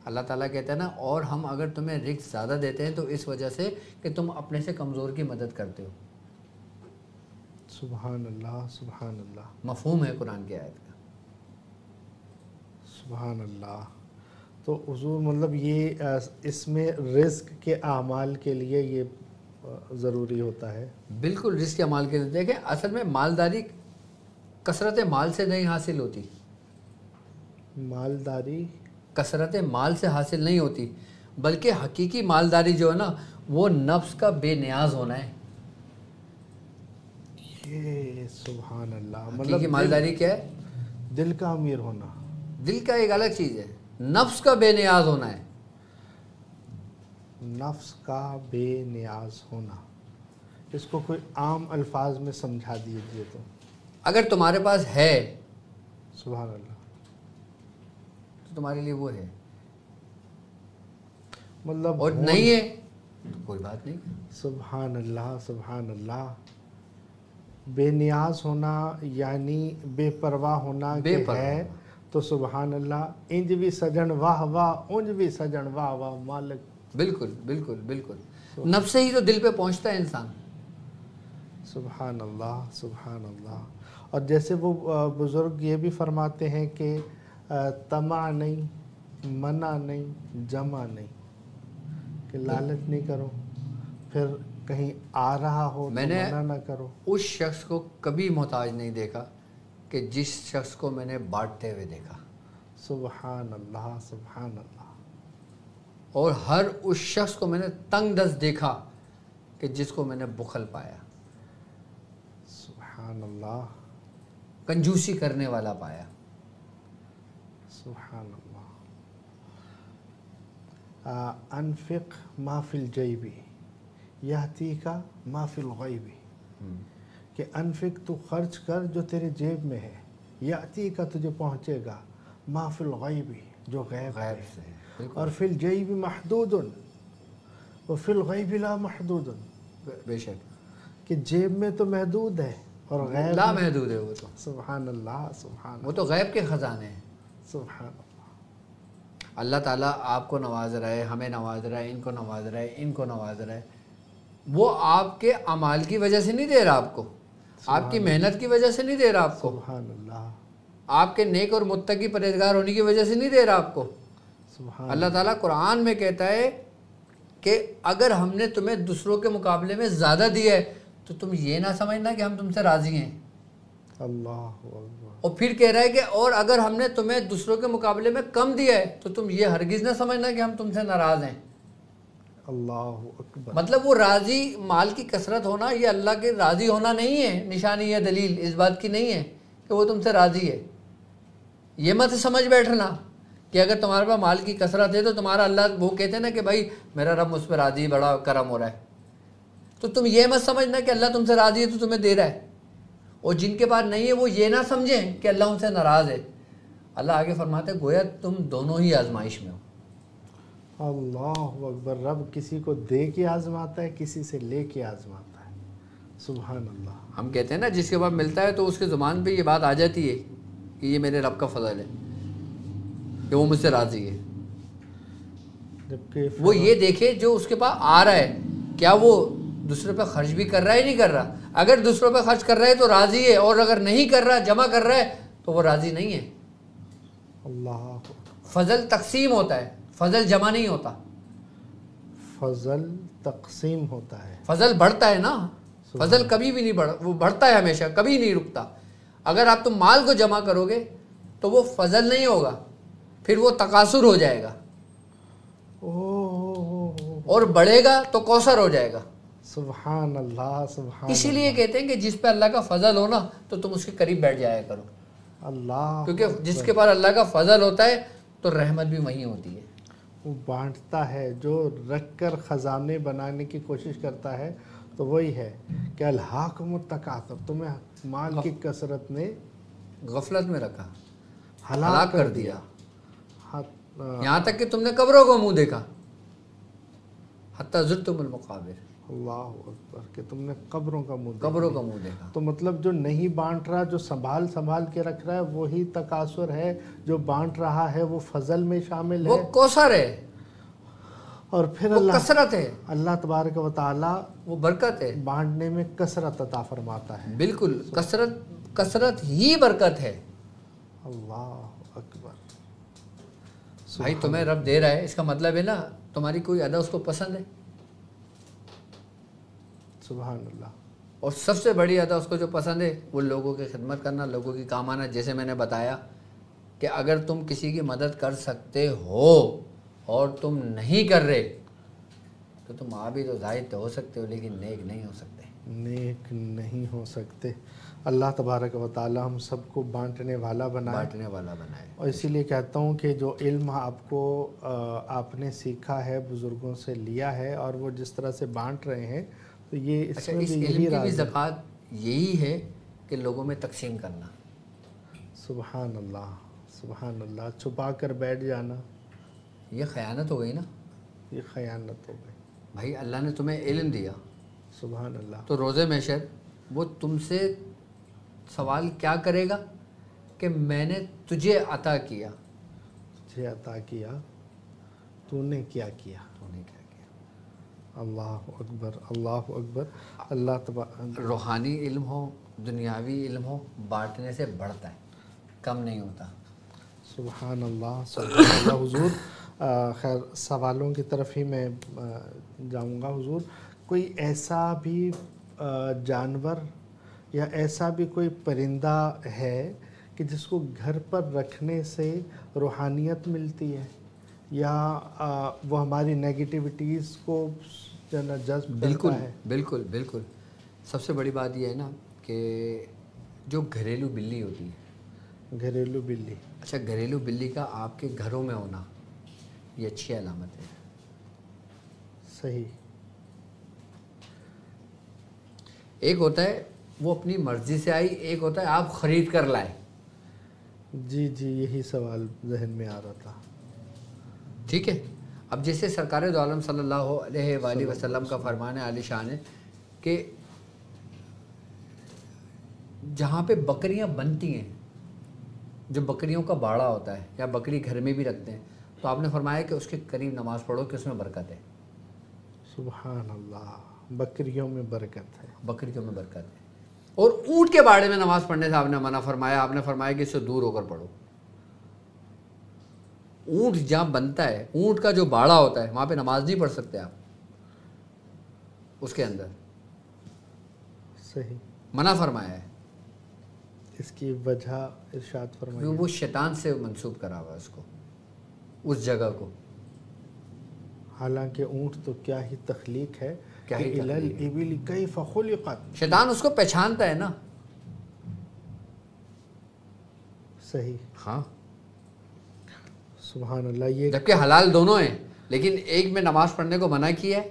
اللہ تعالیٰ کہتا ہے نا، اور ہم اگر تمہیں رزق زیادہ دیتے ہیں تو اس وجہ سے کہ تم اپنے سے کمزور کی مدد کرتے ہو۔ سبحان اللہ، سبحان اللہ، مفہوم ہے قرآن کی آیت کا۔ سبحان اللہ۔ تو حضور مطلب یہ اس میں رزق کے اعمال کے لیے یہ ضروری ہوتا ہے؟ بالکل، رزق کے اعمال کے لیے۔ دیکھیں، اصل میں مالداری کثرت مال سے نہیں حاصل ہوتی، مالداری کثرت مال سے حاصل نہیں ہوتی، بلکہ حقیقی مالداری جو ہے نا وہ نفس کا بے نیاز ہونا ہے۔ یہ سبحان اللہ، حقیقی مالداری کیا ہے؟ دل کا امیر ہونا۔ دل کا ایک الگ چیز ہے، نفس کا بے نیاز ہونا ہے۔ نفس کا بے نیاز ہونا، اس کو کوئی عام الفاظ میں سمجھا دیجیے تو۔ اگر تمہارے پاس ہے سبحان اللہ، تو تمہارے لیے وہ ہے، مطلب اور نہیں ہے تو کوئی بات نہیں۔ سبحان اللہ، سبحان اللہ۔ بے نیاز ہونا یعنی بے پرواہ ہونا بے کہ پرواہ ہے تو سبحان اللہ، انج بھی سجن واہ واہ، انج بھی سجن واہ واہ مالک۔ بالکل بالکل بالکل، نفس سے ہی تو دل پہ پہنچتا ہے انسان۔ سبحان اللہ، سبحان اللہ۔ اور جیسے وہ بزرگ یہ بھی فرماتے ہیں کہ طمع نہیں، منع نہیں، جمع نہیں، کہ لالچ نہیں کرو، پھر کہیں آ رہا ہو تو منع نہ کرو۔ اس شخص کو کبھی محتاج نہیں دیکھا کہ جس شخص کو میں نے بانٹتے ہوئے دیکھا۔ سبحان اللہ، سبحان اللہ۔ اور ہر اس شخص کو میں نے تنگ دست دیکھا کہ جس کو میں نے بخل پایا، سبحان اللہ، کنجوسی کرنے والا پایا۔ سبحان اللہ۔ انفق ما فی الجیب یاتیک ما فی الغیب، کہ انفق تو خرچ کر جو تیرے جیب میں ہے، یاتیک تجھے پہنچے گا، ما فی الغیب جو غیب سے ہے، اور فی الجیب محدود وفی الغیب لا محدود، بے شک کہ جیب میں تو محدود ہے اور غیب لا محدود ہے وہ تو۔ سبحان اللہ، سبحان وہ تو غیب کے خزانے ہیں۔ سبحان اللہ۔ اللہ تعالیٰ آپ کو نواز رہا ہے، ہمیں نواز رہا ہے، ان کو نواز رہا ہے، ان کو نواز رہا ہے۔ وہ آپ کے اعمال کی وجہ سے نہیں دے رہا آپ کو، آپ کی محنت کی وجہ سے نہیں دے رہا آپ کو، سبحان اللہ، آپ کے نیک اور متقی پرہیزگار ہونے کی وجہ سے نہیں دے رہا آپ کو۔ سبحان اللہ تعالیٰ قرآن میں کہتا ہے کہ اگر ہم نے تمہیں دوسروں کے مقابلے میں زیادہ دیا ہے تو تم یہ نہ سمجھنا کہ ہم تم سے راضی ہیں۔ اللہ اکبر۔ اور پھر کہہ رہا ہے کہ اور اگر ہم نے تمہیں دوسروں کے مقابلے میں کم دیا ہے تو تم یہ ہرگز نہ سمجھنا کہ ہم تم سے ناراض ہیں۔ اللہ اکبر۔ مطلب وہ راضی، مال کی کثرت ہونا یہ اللہ کے راضی ہونا نہیں ہے، نشانی یا دلیل اس بات کی نہیں ہے کہ وہ تم سے راضی ہے۔ یہ مت سمجھ بیٹھنا کہ اگر تمہارے پاس مال کی کثرت ہے تو تمہارا اللہ، وہ کہتے ہیں نا کہ بھائی میرا رب مجھ پہ راضی، بڑا کرم ہو رہا ہے، تو تم یہ مت سمجھنا کہ اللہ تم سے راضی ہے تو تمہیں دے رہا ہے۔ اور جن کے پاس نہیں ہے وہ یہ نہ سمجھیں کہ اللہ ان سے ناراض ہے۔ اللہ آگے فرماتے ہیں گویا تم دونوں ہی آزمائش میں ہو۔ اللہ اکبر۔ رب کسی کو دے کے آزماتا ہے، کسی سے لے کے آزماتا ہے۔ سبحان اللہ۔ ہم کہتے ہیں نا جس کے بعد ملتا ہے تو اس کے زبان پہ یہ بات آ جاتی ہے کہ یہ میرے رب کا فضل ہے کہ وہ مجھ سے راضی ہے۔ جبکہ وہ یہ دیکھے جو اس کے پاس آ رہا ہے کیا وہ دوسرے پہ خرچ بھی کر رہا ہے نہیں کر رہا. اگر دوسروں پہ خرچ کر رہا ہے تو راضی ہے, اور اگر نہیں کر رہا جمع کر رہا ہے تو وہ راضی نہیں ہے. اللہ فضل تقسیم ہوتا ہے, فضل جمع نہیں ہوتا. فضل تقسیم ہوتا ہے. فضل بڑھتا ہے نا, فضل کبھی بھی نہیں وہ بڑھتا ہے ہمیشہ, کبھی نہیں رکتا. اگر آپ تم مال کو جمع کرو گے تو وہ فضل نہیں ہوگا, پھر وہ تکاثر ہو جائے گا, اور بڑھے گا تو کوثر ہو جائے گا. سبحان اللہ سبحان اسی لیے کہتے ہیں کہ جس پہ اللہ کا فضل ہو نا تو تم اس کے قریب بیٹھ جایا کرو, اللہ, کیونکہ جس کے پاس اللہ کا فضل ہوتا ہے تو رحمت بھی وہیں ہوتی ہے. وہ بانٹتا ہے. جو رکھ کر خزانے بنانے کی کوشش کرتا ہے تو وہی ہے کہ الہاکم التکاثر, تمہیں مال کی کثرت نے غفلت میں رکھا, ہلاک کر دیا. ہاں, یہاں تک کہ تم نے قبروں کو منہ دیکھا, حتی زرتم المقابر, اللہ اکبر, کہ تم نے قبروں کا منہ قبروں کا منہ دیکھا. تو مطلب جو نہیں بانٹ رہا, جو سنبھال کے رکھ رہا ہے وہی تکاثر ہے, جو بانٹ رہا ہے وہ فضل میں شامل وہ ہے, کوثر ہے, اور پھر وہ اللہ کثرت ہے, اللہ تبارک و تعالی وہ برکت ہے. بانٹنے میں کثرت عطا فرماتا ہے. بالکل, کثرت ہی برکت ہے. اللہ اکبر. بھائی تمہیں رب دے رہا ہے, اس کا مطلب ہے نا تمہاری کوئی ادا اس کو پسند ہے. سبحان اللہ. اور سب سے بڑی ادا اس کو جو پسند ہے وہ لوگوں کی خدمت کرنا, لوگوں کی کام آنا. جیسے میں نے بتایا کہ اگر تم کسی کی مدد کر سکتے ہو اور تم نہیں کر رہے تو تم عابد و زاہد تو ہو سکتے ہو لیکن نیک نہیں ہو سکتے. نیک نہیں ہو سکتے. اللہ تبارک و تعالی ہم سب کو بانٹنے والا بنائے, اور اسی لیے کہتا ہوں کہ جو علم آپ نے سیکھا ہے, بزرگوں سے لیا ہے, اور وہ جس طرح سے بانٹ رہے ہیں تو یہ اس میں بھی علم کی بھی زکوٰۃ یہی ہے کہ لوگوں میں تقسیم کرنا. سبحان اللہ سبحان اللہ. چھپا کر بیٹھ جانا یہ خیانت ہو گئی نا, یہ خیانت ہو گئی. بھائی اللہ نے تمہیں علم دیا, سبحان اللہ, تو روز محشر وہ تم سے سوال کیا کرے گا کہ میں نے تجھے عطا کیا, تجھے عطا کیا, تو نے کیا کیا, تو نے کیا کیا. اللہ اکبر اللہ اکبر. اللہ روحانی علم ہو, دنیاوی علم ہو, بانٹنے سے بڑھتا ہے, کم نہیں ہوتا. سبحان اللہ سبحان اللہ. حضور خیر سوالوں کی طرف ہی میں جاؤں گا. حضور کوئی ایسا بھی جانور یا ایسا بھی کوئی پرندہ ہے کہ جس کو گھر پر رکھنے سے روحانیت ملتی ہے, یا وہ ہماری نیگیٹیوٹیز کو جذب کرتا ہے؟ بالکل بالکل. سب سے بڑی بات یہ ہے نا کہ جو گھریلو بلی ہوتی ہے, گھریلو بلی, اچھا گھریلو بلی کا آپ کے گھروں میں ہونا یہ اچھی علامت ہے. صحیح. ایک ہوتا ہے وہ اپنی مرضی سے آئی, ایک ہوتا ہے آپ خرید کر لائے. جی یہی سوال ذہن میں آ رہا تھا. ٹھیک ہے. اب جیسے سرکار دو عالم صلی اللہ علیہ وآلہ وسلم کا فرمان عالی شان ہے کہ جہاں پہ بکریاں بنتی ہیں, جو بکریوں کا باڑا ہوتا ہے یا بکری گھر میں بھی رکھتے ہیں, تو آپ نے فرمایا کہ اس کے قریب نماز پڑھو کہ اس میں برکت ہے. سبحان اللہ. بکریوں میں برکت ہے, بکریوں میں برکت ہے. اور اونٹ کے باڑے میں نماز پڑھنے سے آپ نے منع فرمایا, آپ نے فرمایا کہ اس سے دور ہو کر پڑھو. اونٹ جہاں بنتا ہے, اونٹ کا جو باڑا ہوتا ہے وہاں پہ نماز نہیں پڑھ سکتے آپ, اس کے اندر صحیح منع فرمایا ہے. اس کی وجہ ارشاد فرمائیے. وہ شیطان سے منسوب کرا ہوا اس کو, اس جگہ کو. حالانکہ اونٹ تو کیا ہی تخلیق ہے, کیا ہی الابل کیف خلقت. شیطان اس کو پہچانتا ہے نا. صحیح. ہاں سبحان اللہ. یہ جبکہ حلال دونوں ہیں, لیکن ایک میں نماز پڑھنے کو منع کیا ہے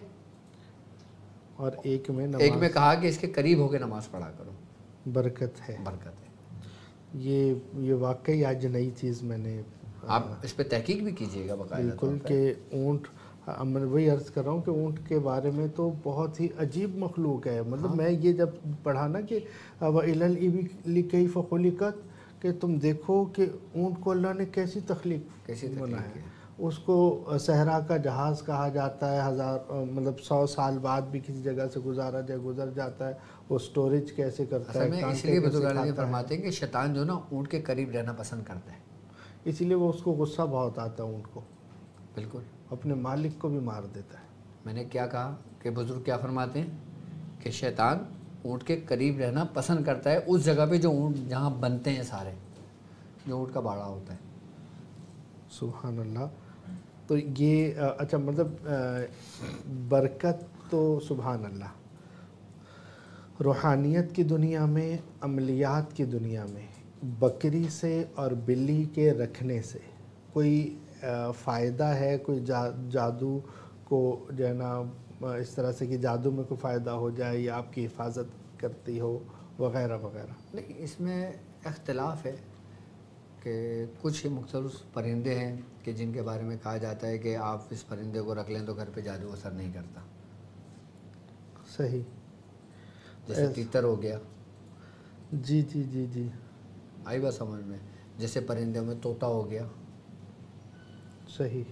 اور ایک میں کہا کہ اس کے قریب ہو کے نماز پڑھا کرو, برکت ہے. برکت ہے. یہ واقعی آج نئی چیز میں نے, آپ اس پہ تحقیق بھی کیجئے گا باقاعدہ. بالکل. کہ اونٹ, میں وہی عرض کر رہا ہوں کہ اونٹ کے بارے میں تو بہت ہی عجیب مخلوق ہے. مطلب میں یہ جب پڑھا نا کہ وَإِلَى الْإِبِلِ كَيْفَ خُلِقَتْ, کہ تم دیکھو کہ اونٹ کو اللہ نے کیسی تخلیق بنایا ہے. اس کو صحرا کا جہاز کہا جاتا ہے، مطلب 100 سال بعد بھی کسی جگہ سے گزر جاتا ہے، وہ سٹوریج کیسے کرتا اصل ہے، میں اس کانٹے لیے کیسے بزرگان کھاتا ہے، فرماتے ہیں کہ شیطان جو نا اونٹ کے قریب رہنا پسند کرتا ہے. اسی لیے وہ اس کو غصہ بہت آتا ہے اونٹ کو، بالکل. اپنے مالک کو بھی مار دیتا ہے. میں نے کیا کہا کہ بزرگ کیا فرماتے ہیں کہ شیطان اونٹ کے قریب رہنا پسند کرتا ہے، اس جگہ پہ جو اونٹ جہاں بنتے ہیں سارے، جو اونٹ کا باڑا ہوتا ہے. سبحان اللہ. تو یہ اچھا مطلب برکت تو سبحان اللہ، روحانیت کی دنیا میں، عملیات کی دنیا میں بکری سے اور بلی کے رکھنے سے کوئی فائدہ ہے؟ کوئی جادو کو جو ہے نا اس طرح سے کہ جادو میں کوئی فائدہ ہو جائے یا آپ کی حفاظت کرتی ہو وغیرہ وغیرہ؟ نہیں، اس میں اختلاف ہے کہ کچھ مخصوص پرندے ہیں کہ جن کے بارے میں کہا جاتا ہے کہ آپ اس پرندے کو رکھ لیں تو گھر پہ جادو اثر نہیں کرتا. صحیح. جیسے تیتر ہو گیا. جی جی جی جی. آئی بات سمجھ میں؟ جیسے پرندوں میں طوطا ہو گیا. صحیح.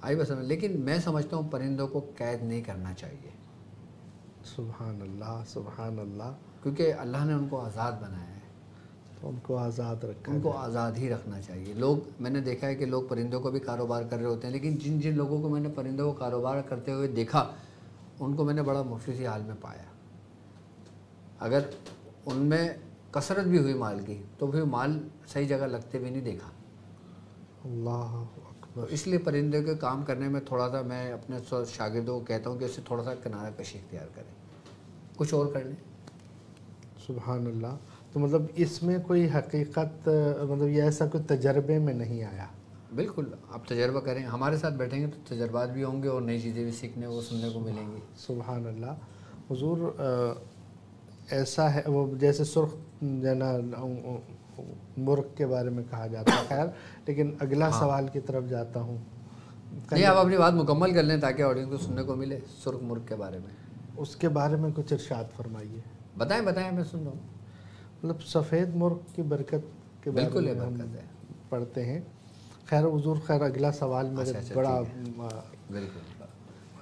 آئی بات سمجھ. لیکن میں سمجھتا ہوں پرندوں کو قید نہیں کرنا چاہیے. سبحان اللہ سبحان اللہ. کیونکہ اللہ نے ان کو آزاد بنایا ہے، تو ان کو آزاد رکھا ان کو آزاد ہی رکھنا چاہیے. لوگ، میں نے دیکھا ہے کہ لوگ پرندوں کو بھی کاروبار کر رہے ہوتے ہیں، لیکن جن لوگوں کو میں نے پرندوں کو کاروبار کرتے ہوئے دیکھا ان کو میں نے بڑا مفلسی حال میں پایا. اگر ان میں کثرت بھی ہوئی مال کی تو پھر مال صحیح جگہ لگتے بھی نہیں دیکھا. اللہ تو اس لیے پرندے کے کام کرنے میں تھوڑا سا میں اپنے شاگردوں کو کہتا ہوں کہ اس سے تھوڑا سا کنارہ کشی اختیار کریں، کچھ اور کر لیں. سبحان اللہ. تو مطلب اس میں کوئی حقیقت، مطلب یہ ایسا کوئی تجربے میں نہیں آیا؟ بالکل. آپ تجربہ کریں، ہمارے ساتھ بیٹھیں گے تو تجربات بھی ہوں گے اور نئی چیزیں بھی سیکھنے کو سننے کو ملیں گی. سبحان اللہ. حضور ایسا ہے وہ جیسے سرخ جنا مرغ کے بارے میں کہا جاتا ہے، خیر لیکن اگلا سوال کی طرف جاتا ہوں. نہیں، آپ اپنی بات مکمل کر لیں تاکہ آڈینس کو سننے کو ملے. سرخ مرغ کے بارے میں، اس کے بارے میں کچھ ارشاد فرمائیے. بتائیں میں سن رہا ہوں. مطلب سفید مرغ کی برکت کے بارے میں ہم پڑھتے ہیں. خیر حضور، خیر اگلا سوال میرے بڑا بالکل.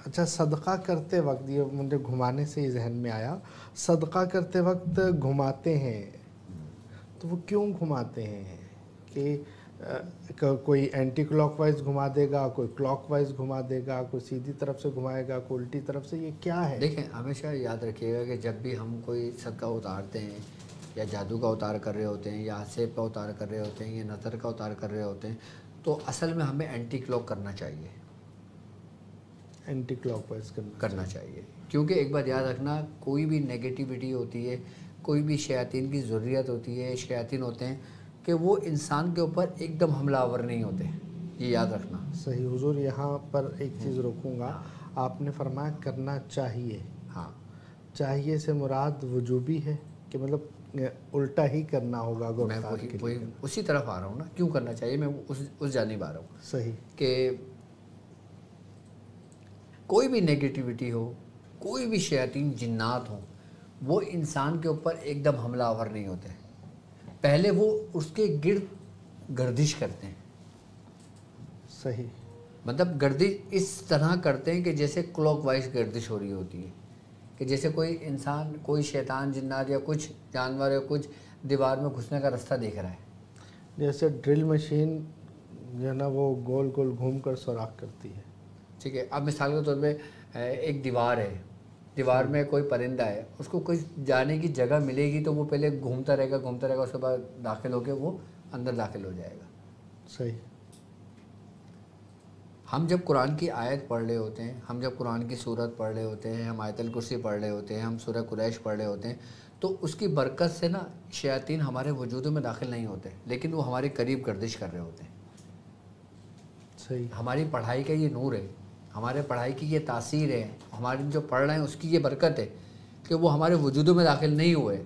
اچھا، صدقہ کرتے وقت، یہ مجھے گھمانے سے ہی ذہن میں آیا، صدقہ کرتے وقت گھماتے ہیں تو وہ کیوں گھماتے ہیں؟ کہ کوئی اینٹی کلاک وائز گھما دے گا، کوئی کلاک وائز گھما دے گا، کوئی سیدھی طرف سے گھمائے گا، کوئی الٹی طرف سے، یہ کیا ہے؟ دیکھیں، ہمیشہ یاد رکھیے گا کہ جب بھی ہم کوئی صدقہ اتارتے ہیں یا جادو کا اتار کر رہے ہوتے ہیں یا سیب کا اتار کر رہے ہوتے ہیں یا نظر کا اتار کر رہے ہوتے ہیں تو اصل میں ہمیں اینٹی کلاک کرنا چاہیے. اینٹی کلاک وائز کرنا چاہیے. کیونکہ ایک بات یاد رکھنا، کوئی بھی نیگیٹیوٹی ہوتی ہے، کوئی بھی شیاطین کی ضروریت ہوتی ہے، شیاطین ہوتے ہیں کہ وہ انسان کے اوپر ایک دم حملہ آور نہیں ہوتے، یہ یاد رکھنا. صحیح. حضور یہاں پر ایک چیز روکوں گا. آپ نے فرمایا کرنا چاہیے. ہاں، چاہیے سے مراد وجوبی ہے کہ مطلب الٹا ہی کرنا ہوگا؟ میں وہی اسی طرف آ رہا ہوں نا، کیوں کرنا چاہیے، میں اس جانب آ رہا ہوں. صحیح. کہ کوئی بھی نیگیٹیوٹی ہو، کوئی بھی شیاطین جنات ہوں، وہ انسان کے اوپر ایک دم حملہ آور نہیں ہوتے. پہلے وہ اس کے گرد گردش کرتے ہیں. صحیح. مطلب گردش اس طرح کرتے ہیں کہ جیسے کلاک وائز گردش ہو رہی ہوتی ہے، کہ جیسے کوئی انسان، کوئی شیطان جنات یا کچھ جانور یا کچھ دیوار میں گھسنے کا راستہ دیکھ رہا ہے. جیسے ڈرل مشین جو ہے نا وہ گول گول گھوم کر سوراخ کرتی ہے. ٹھیک ہے. اب مثال کے طور پہ ایک دیوار ہے، دیوار میں کوئی پرندہ ہے، اس کو کوئی جانے کی جگہ ملے گی تو وہ پہلے گھومتا رہے گا، اس کے بعد داخل ہو کے وہ اندر داخل ہو جائے گا. صحیح. ہم جب قرآن کی آیت پڑھ رہے ہوتے ہیں، ہم جب قرآن کی سورت پڑھ رہے ہوتے ہیں، ہم آیت الکرسی پڑھ رہے ہوتے ہیں، ہم سورہ قریش پڑھ رہے ہوتے ہیں، تو اس کی برکت سے نا شیاطین ہمارے وجودوں میں داخل نہیں ہوتے، لیکن وہ ہمارے قریب گردش کر رہے ہوتے ہیں. صحیح. ہماری پڑھائی کا یہ نور ہے، ہمارے پڑھائی کی یہ تاثیر ہے، ہمارے جو پڑھ رہے ہیں اس کی یہ برکت ہے کہ وہ ہمارے وجودوں میں داخل نہیں ہوئے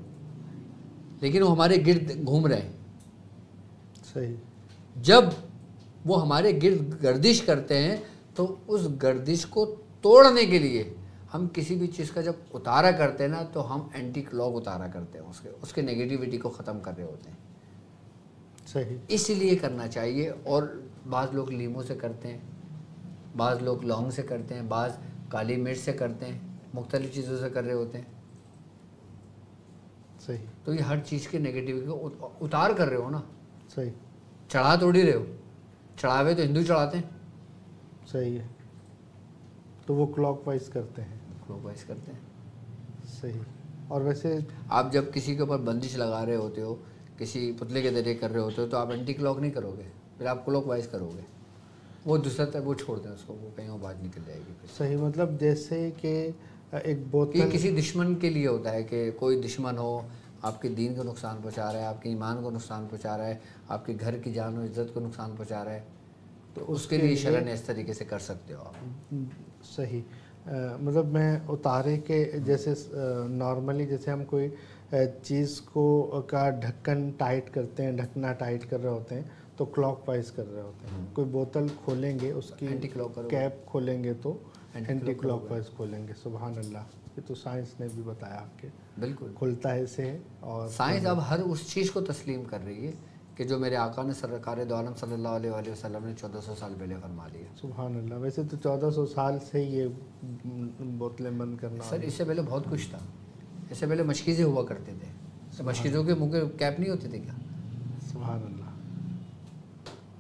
لیکن وہ ہمارے گرد گھوم رہے ہیں. صحیح. جب وہ ہمارے گرد گردش کرتے ہیں تو اس گردش کو توڑنے کے لیے ہم کسی بھی چیز کا جب اتارا کرتے ہیں نا تو ہم اینٹی کلاک اتارا کرتے ہیں، اس کے نیگیٹیوٹی کو ختم کر رہے ہوتے ہیں. صحیح. اس لیے کرنا چاہیے. اور بعض لوگ لیموں سے کرتے ہیں، بعض لوگ لونگ سے کرتے ہیں، بعض کالی مرچ سے کرتے ہیں، مختلف چیزوں سے کر رہے ہوتے ہیں. صحیح. تو یہ ہر چیز کے نگیٹیو کو اتار کر رہے ہو نا. صحیح. چڑھا توڑی رہے ہو. چڑھاوے تو ہندو چڑھاتے ہیں. صحیح ہے. تو وہ کلاک وائز کرتے ہیں. کلاک وائز کرتے ہیں. صحیح. اور ویسے آپ جب کسی کے اوپر بندش لگا رہے ہوتے ہو، کسی پتلے کے ذریعے کر رہے ہوتے ہو، تو آپ اینٹی کلاک نہیں کرو گے، پھر آپ کلاک وائز کرو گے. وہ دوسرا تک وہ چھوڑ دیں اس کو، وہ کہیں اور بات نکل جائے گی. صحیح. مطلب جیسے کہ ایک بوتل، یہ کسی دشمن کے لیے ہوتا ہے کہ کوئی دشمن ہو، آپ کے دین کو نقصان پہنچا رہا ہے، آپ کے ایمان کو نقصان پہنچا رہا ہے، آپ کے گھر کی جان و عزت کو نقصان پہنچا رہا ہے، تو اس کے لیے شرعاً اس طریقے سے کر سکتے ہو آپ. صحیح. مطلب میں اتارے کے جیسے نارملی جیسے ہم کوئی چیز کو کا ڈھکن ٹائٹ کرتے ہیں، ڈھکنا ٹائٹ کر رہے ہوتے ہیں تو کلاک وائز کر رہے ہوتے ہیں. کوئی بوتل کھولیں گے، اس کی کیپ کھولیں گے تو اینٹی کلاک وائز کھولیں گے. سبحان اللہ. یہ تو سائنس نے بھی بتایا آپ کے. بالکل کھلتا ہے اسے. اور سائنس اب ہر اس چیز کو تسلیم کر رہی ہے کہ جو میرے آقا نے سرکار دو عالم صلی اللہ علیہ وآلہ وسلم نے 1400 سال پہلے فرما دیا. سبحان اللہ. ویسے تو 1400 سال سے یہ بوتلیں بند کرنا. سر اس سے پہلے بہت کچھ تھا. اس سے پہلے مشکیزیں ہوا کرتے تھے. مشکیزوں کے منہ کے کیپ نہیں ہوتے تھے کیا؟ سبحان اللہ.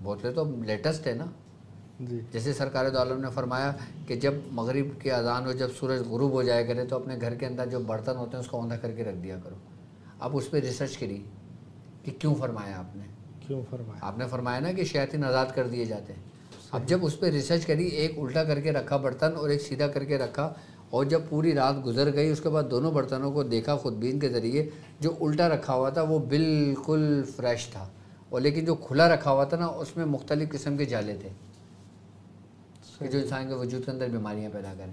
بوتلیں تو لیٹسٹ ہے نا. جی. جیسے سرکار دو عالم نے فرمایا کہ جب مغرب کی اذان ہو، جب سورج غروب ہو جایا کرے تو اپنے گھر کے اندر جو برتن ہوتے ہیں اس کو اوندھا کر کے رکھ دیا کرو. اب اس پہ ریسرچ کری کہ کیوں فرمایا آپ نے. کیوں فرمایا؟ آپ نے فرمایا نا کہ شیاطین آزاد کر دیے جاتے ہیں. اب جب اس پہ ریسرچ کری، ایک الٹا کر کے رکھا برتن اور ایک سیدھا کر کے رکھا، اور جب پوری رات گزر گئی اس کے بعد دونوں برتنوں کو دیکھا خودبین کے ذریعے، جو الٹا رکھا ہوا تھا وہ بالکل فریش تھا، اور لیکن جو کھلا رکھا ہوا تھا نا اس میں مختلف قسم کے جالے تھے کہ جو انسان کے وجود کے اندر بیماریاں پیدا کریں.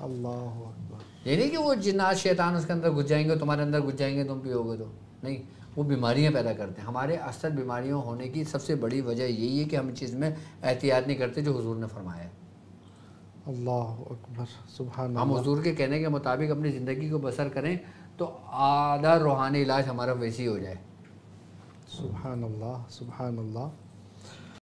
اللہ اکبر. یہ نہیں کہ وہ جنات شیطان اس کے اندر گھس جائیں گے، تمہارے اندر گھس جائیں گے، تم پیو گے تو نہیں، وہ بیماریاں پیدا کرتے ہیں. ہمارے اصل بیماریوں ہونے کی سب سے بڑی وجہ یہی ہے کہ ہم چیز میں احتیاط نہیں کرتے جو حضور نے فرمایا ہے. اللہ اکبر. سبحان اللہ. ہم حضور کے کہنے کے مطابق اپنی زندگی کو بسر کریں تو آدھا روحانی علاج ہمارا ویسے ہی ہو جائے. سبحان اللہ. سبحان اللہ.